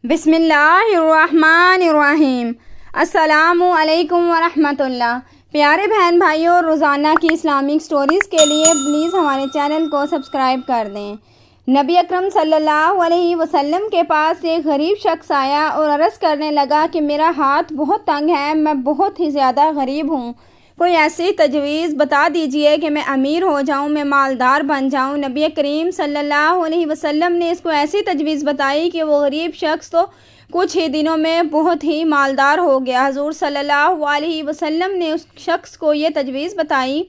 بسم اللہ الرحمن الرحیم۔ السلام علیکم ورحمۃ اللہ۔ پیارے بہن بھائیوں، روزانہ کی اسلامک سٹوریز کے لیے پلیز ہمارے چینل کو سبسکرائب کر دیں۔ نبی اکرم صلی اللہ علیہ وسلم کے پاس ایک غریب شخص آیا اور عرض کرنے لگا کہ میرا ہاتھ بہت تنگ ہے، میں بہت ہی زیادہ غریب ہوں، کوئی ایسی تجویز بتا دیجئے کہ میں امیر ہو جاؤں، میں مالدار بن جاؤں۔ نبی کریم صلی اللہ علیہ وسلم نے اس کو ایسی تجویز بتائی کہ وہ غریب شخص تو کچھ ہی دنوں میں بہت ہی مالدار ہو گیا۔ حضور صلی اللہ علیہ وسلم نے اس شخص کو یہ تجویز بتائی۔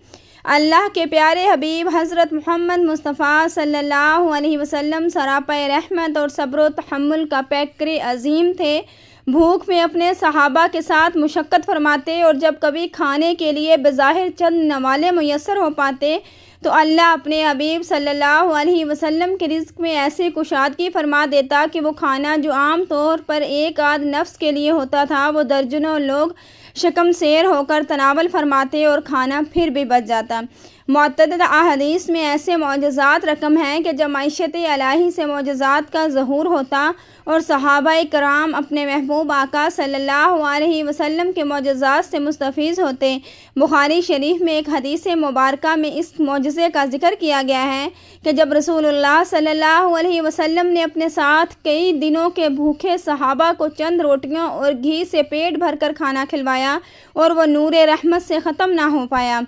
اللہ کے پیارے حبیب حضرت محمد مصطفیٰ صلی اللہ علیہ وسلم سراپے رحمت اور صبر و تحمل کا پیکر عظیم تھے۔ بھوک میں اپنے صحابہ کے ساتھ مشقت فرماتے اور جب کبھی کھانے کے لیے بظاہر چند نوالے میسر ہو پاتے تو اللہ اپنے حبیب صلی اللہ علیہ وسلم کے رزق میں ایسی کشادگی فرما دیتا کہ وہ کھانا جو عام طور پر ایک آدھ نفس کے لیے ہوتا تھا وہ درجنوں لوگ شکم سیر ہو کر تناول فرماتے اور کھانا پھر بھی بچ جاتا۔ متعدد احادیث میں ایسے معجزات رقم ہیں کہ جب معیشت الہی سے معجزات کا ظہور ہوتا اور صحابہ کرام اپنے محبوب آقا صلی اللہ علیہ وسلم کے معجزات سے مستفیض ہوتے۔ بخاری شریف میں ایک حدیث مبارکہ میں اس معجزے کا ذکر کیا گیا ہے کہ جب رسول اللہ صلی اللہ علیہ وسلم نے اپنے ساتھ کئی دنوں کے بھوکے صحابہ کو چند روٹیوں اور گھی سے پیٹ بھر کر کھانا کھلوایا اور وہ نور رحمت سے ختم نہ ہو پایا۔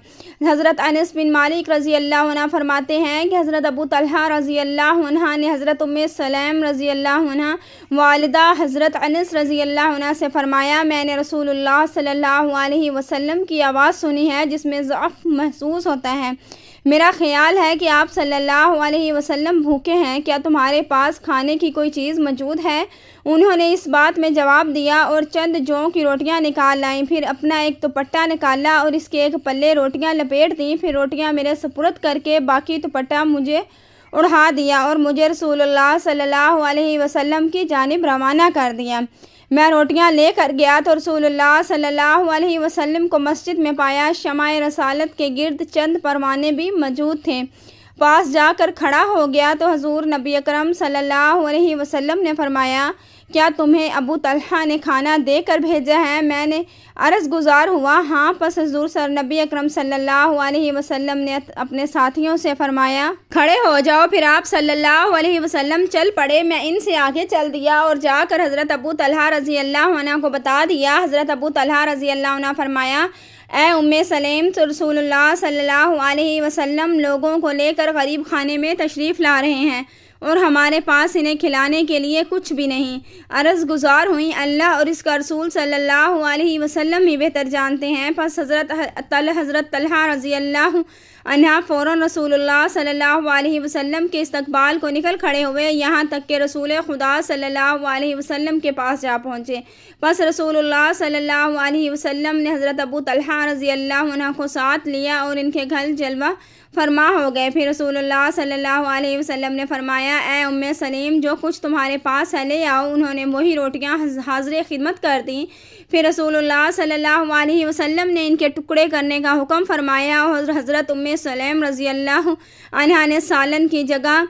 حضرت انس بن مالک رضی اللہ عنہ فرماتے ہیں کہ حضرت ابو طلحہ رضی اللہ عنہ نے حضرت ام سلیم رضی اللہ عنہ والدہ حضرت انس رضی اللہ عنہ سے فرمایا، میں نے رسول اللہ صلی اللہ علیہ وسلم کی آواز سنی ہے جس میں ضعف محسوس ہوتا ہے۔ میرا خیال ہے کہ آپ صلی اللہ علیہ وسلم بھوکے ہیں، کیا تمہارے پاس کھانے کی کوئی چیز موجود ہے؟ انہوں نے اس بات میں جواب دیا اور چند جوں کی روٹیاں نکال لائیں، پھر اپنا ایک دوپٹہ نکالا اور اس کے ایک پلے روٹیاں لپیٹ دیں، پھر روٹیاں میرے سپرد کر کے باقی دوپٹہ مجھے اڑا دیا اور مجھے رسول اللہ صلی اللہ علیہ وسلم کی جانب روانہ کر دیا۔ میں روٹیاں لے کر گیا تو رسول اللہ صلی اللہ علیہ وسلم کو مسجد میں پایا، شمع رسالت کے گرد چند پروانے بھی موجود تھے۔ پاس جا کر کھڑا ہو گیا تو حضور نبی اکرم صلی اللہ علیہ وسلم نے فرمایا، کیا تمہیں ابو طلحہ نے کھانا دے کر بھیجا ہے؟ میں نے عرض گزار ہوا، ہاں۔ پس حضور نبی اکرم صلی اللہ علیہ وسلم نے اپنے ساتھیوں سے فرمایا، کھڑے ہو جاؤ۔ پھر آپ صلی اللہ علیہ وسلم چل پڑے۔ میں ان سے آگے چل دیا اور جا کر حضرت ابو طلحہ رضی اللہ عنہ کو بتا دیا۔ حضرت ابو طلحہ رضی اللہ عنہ فرمایا، اے ام سلیم، تو رسول اللہ صلی اللہ علیہ وسلم لوگوں کو لے کر غریب خانے میں تشریف لا رہے ہیں اور ہمارے پاس انہیں کھلانے کے لیے کچھ بھی نہیں۔ عرض گزار ہوئیں، اللہ اور اس کا رسول صلی اللہ علیہ وسلم ہی بہتر جانتے ہیں۔ پس حضرت طلحہ رضی اللہ عنہ فوراً رسول اللہ صلی اللہ علیہ وسلم کے استقبال کو نکل کھڑے ہوئے، یہاں تک کہ رسول خدا صلی اللہ علیہ وسلم کے پاس جا پہنچے۔ پس رسول اللہ صلی اللہ علیہ وسلم نے حضرت ابو طلحہ رضی اللہ عنہ کو ساتھ لیا اور ان کے گھر جلوہ فرما ہو گئے۔ پھر رسول اللہ صلی اللہ علیہ وسلم نے فرمایا، اے ام سلیم، جو کچھ تمہارے پاس ہے لے آؤ۔ انہوں نے وہی روٹیاں حاضر خدمت کر دیں۔ پھر رسول اللہ صلی اللہ علیہ وسلم نے ان کے ٹکڑے کرنے کا حکم فرمایا اور حضرت ام سلیم رضی اللہ عنہا نے سالن کی جگہ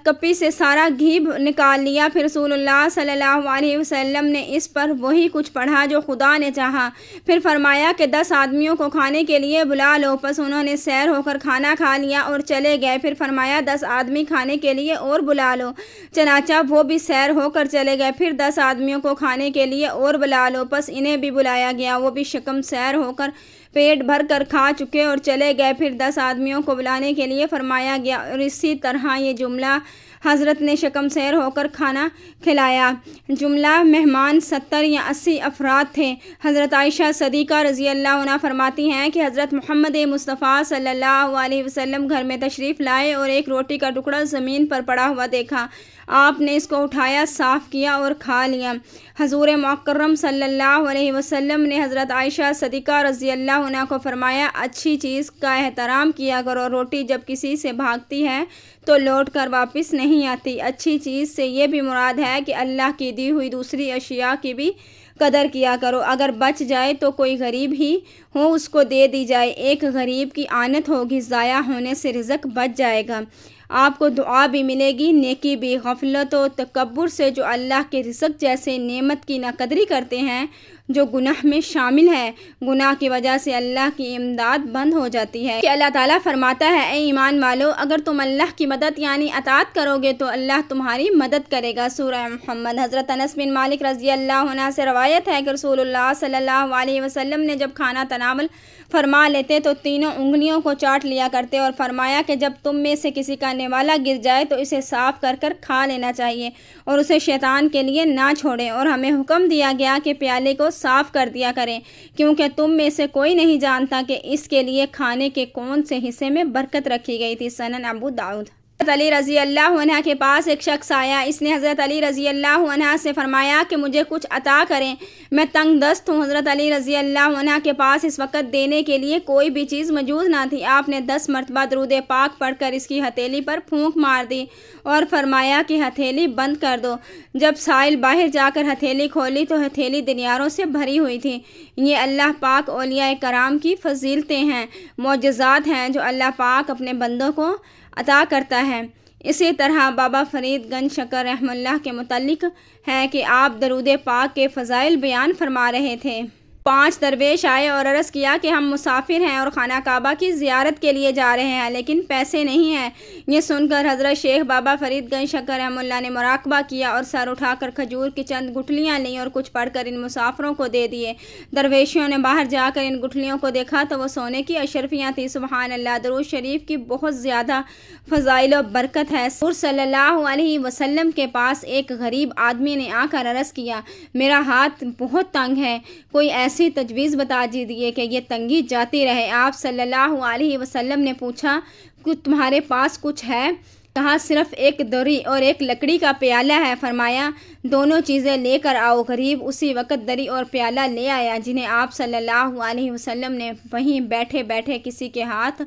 کپی سے سارا گھی نکال لیا۔ پھر رسول اللہ صلی اللہ علیہ وسلم نے اس پر وہی کچھ پڑھا جو خدا نے چاہا۔ پھر فرمایا کہ 10 آدمیوں کو کھانے کے لیے بلا لو۔ پس انہوں نے سیر ہو کر کھانا کھا لیا اور چلے گئے۔ پھر فرمایا 10 آدمی کھانے کے لیے اور بلا لو۔ چنانچہ وہ بھی سیر ہو کر چلے گئے۔ پھر 10 آدمیوں کو کھانے کے لیے اور بلا لو۔ پس انہیں بھی بلایا گیا، وہ بھی شکم سیر ہو کر پیٹ بھر کر کھا چکے اور چلے گئے۔ پھر 10 آدمیوں کو بلانے کے لیے فرمایا گیا اور اسی طرح یہ جملہ حضرت نے شکم سیر ہو کر کھانا کھلایا۔ جملہ مہمان 70 یا 80 افراد تھے۔ حضرت عائشہ صدیقہ رضی اللہ عنہ فرماتی ہیں کہ حضرت محمد مصطفیٰ صلی اللہ علیہ وسلم گھر میں تشریف لائے اور ایک روٹی کا ٹکڑا زمین پر پڑا ہوا دیکھا۔ آپ نے اس کو اٹھایا، صاف کیا اور کھا لیا۔ حضور مکرم صلی اللہ علیہ وسلم نے حضرت عائشہ صدیقہ رضی اللہ عنہ کو فرمایا، اچھی چیز کا احترام کیا کرو، روٹی جب کسی سے بھاگتی ہے تو لوٹ کر واپس نہیں آتی۔ اچھی چیز سے یہ بھی مراد ہے کہ اللہ کی دی ہوئی دوسری اشیاء کی بھی قدر کیا کرو، اگر بچ جائے تو کوئی غریب ہی ہو اس کو دے دی جائے، ایک غریب کی آنت ہوگی، ضائع ہونے سے رزق بچ جائے گا۔ آپ کو دعا بھی ملے گی، نیکی بھی۔ غفلت و تکبر سے جو اللہ کے رزق جیسے نعمت کی ناقدری کرتے ہیں، جو گناہ میں شامل ہے، گناہ کی وجہ سے اللہ کی امداد بند ہو جاتی ہے کہ اللہ تعالیٰ فرماتا ہے اے ایمان والو، اگر تم اللہ کی مدد یعنی اطاعت کرو گے تو اللہ تمہاری مدد کرے گا۔ سورہ محمد۔ حضرت انس بن مالک رضی اللہ عنہ سے روایت ہے کہ رسول اللہ صلی اللہ علیہ وسلم نے جب کھانا تناول فرما لیتے تو تینوں انگلیوں کو چاٹ لیا کرتے اور فرمایا کہ جب تم میں سے کسی کا نوالا گر جائے تو اسے صاف کر کر کھا لینا چاہیے اور اسے شیطان کے لیے نہ چھوڑیں، اور ہمیں حکم دیا گیا کہ پیالے کو صاف کر دیا کریں، کیونکہ تم میں سے کوئی نہیں جانتا کہ اس کے لیے کھانے کے کون سے حصے میں برکت رکھی گئی تھی۔ سنن ابو داؤد۔ حضرت علی رضی اللہ عنہ کے پاس ایک شخص آیا، اس نے حضرت علی رضی اللہ عنہ سے فرمایا کہ مجھے کچھ عطا کریں، میں تنگ دست ہوں۔ حضرت علی رضی اللہ عنہ کے پاس اس وقت دینے کے لیے کوئی بھی چیز موجود نہ تھی۔ آپ نے 10 مرتبہ درود پاک پڑھ کر اس کی ہتھیلی پر پھونک مار دی اور فرمایا کہ ہتھیلی بند کر دو۔ جب سائل باہر جا کر ہتھیلی کھولی تو ہتھیلی دیناروں سے بھری ہوئی تھی۔ یہ اللہ پاک اولیاء کرام کی فضیلتیں ہیں، معجزات ہیں جو اللہ پاک اپنے بندوں کو عطا کرتا ہے۔ اسی طرح بابا فرید گنج شکر رحمہ اللہ کے متعلق ہے کہ آپ درود پاک کے فضائل بیان فرما رہے تھے۔ 5 درویش آئے اور عرض کیا کہ ہم مسافر ہیں اور خانہ کعبہ کی زیارت کے لیے جا رہے ہیں، لیکن پیسے نہیں ہیں۔ یہ سن کر حضرت شیخ بابا فرید گنج شکر رحمہ اللہ نے مراقبہ کیا اور سر اٹھا کر کھجور کی چند گٹھلیاں لیں اور کچھ پڑھ کر ان مسافروں کو دے دیے۔ درویشیوں نے باہر جا کر ان گٹھلیوں کو دیکھا تو وہ سونے کی اشرفیاں تھیں۔ سبحان اللہ! درود شریف کی بہت زیادہ فضائل و برکت ہے۔ حضور صلی اللہ علیہ وسلم کے پاس ایک غریب آدمی نے آ کر عرض کیا، میرا ہاتھ بہت تنگ ہے، کوئی ایسی تجویز بتا دیجیے کہ یہ تنگی جاتی رہے۔ آپ صلی اللہ علیہ وسلم نے پوچھا کہ تمہارے پاس کچھ ہے؟ کہا صرف ایک دری اور ایک لکڑی کا پیالہ ہے۔ فرمایا دونوں چیزیں لے کر آؤ۔ غریب اسی وقت دری اور پیالہ لے آیا، جنہیں آپ صلی اللہ علیہ وسلم نے وہیں بیٹھے بیٹھے کسی کے ہاتھ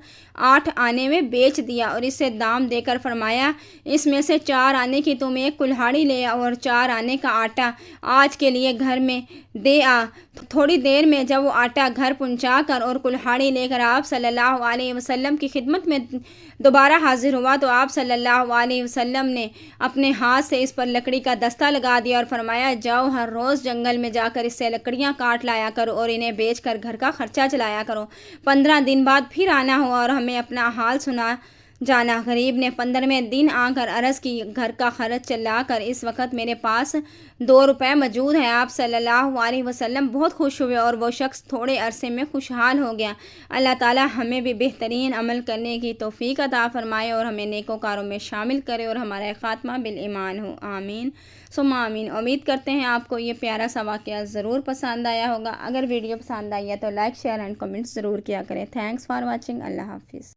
8 آنے میں بیچ دیا اور اسے دام دے کر فرمایا اس میں سے 4 آنے کی تم ایک کلہاڑی لے آؤ اور 4 آنے کا آٹا آج کے لیے گھر میں دے آ۔ تھوڑی دیر میں جب وہ آٹا گھر پہنچا کر اور کلہاڑی لے کر آپ صلی اللہ علیہ وسلم کی خدمت میں دوبارہ حاضر ہوا تو آپ صلی اللہ علیہ وسلم نے اپنے ہاتھ سے اس پر لکڑی کا دستہ لگا دیا اور فرمایا جاؤ ہر روز جنگل میں جا کر اس سے لکڑیاں کاٹ لایا کرو اور انہیں بیچ کر گھر کا خرچہ چلایا کرو۔ 15 دن بعد پھر آنا ہو اور ہمیں اپنا حال سنا جانا۔ غریب نے 15ویں دن آ کر عرض کی گھر کا خرچ چلا کر اس وقت میرے پاس 2 روپے موجود ہیں۔ آپ صلی اللہ علیہ وسلم بہت خوش ہوئے اور وہ شخص تھوڑے عرصے میں خوشحال ہو گیا۔ اللہ تعالی ہمیں بھی بہترین عمل کرنے کی توفیق عطا فرمائے اور ہمیں نیکوکاروں میں شامل کرے اور ہمارا خاتمہ بالایمان ہو، آمین ثم آمین۔ امید کرتے ہیں آپ کو یہ پیارا سا واقعہ ضرور پسند آیا ہوگا۔ اگر ویڈیو پسند آئی ہے تو لائک، شیئر اینڈ کمنٹ ضرور کیا کریں۔ Thanks for watching. اللہ حافظ۔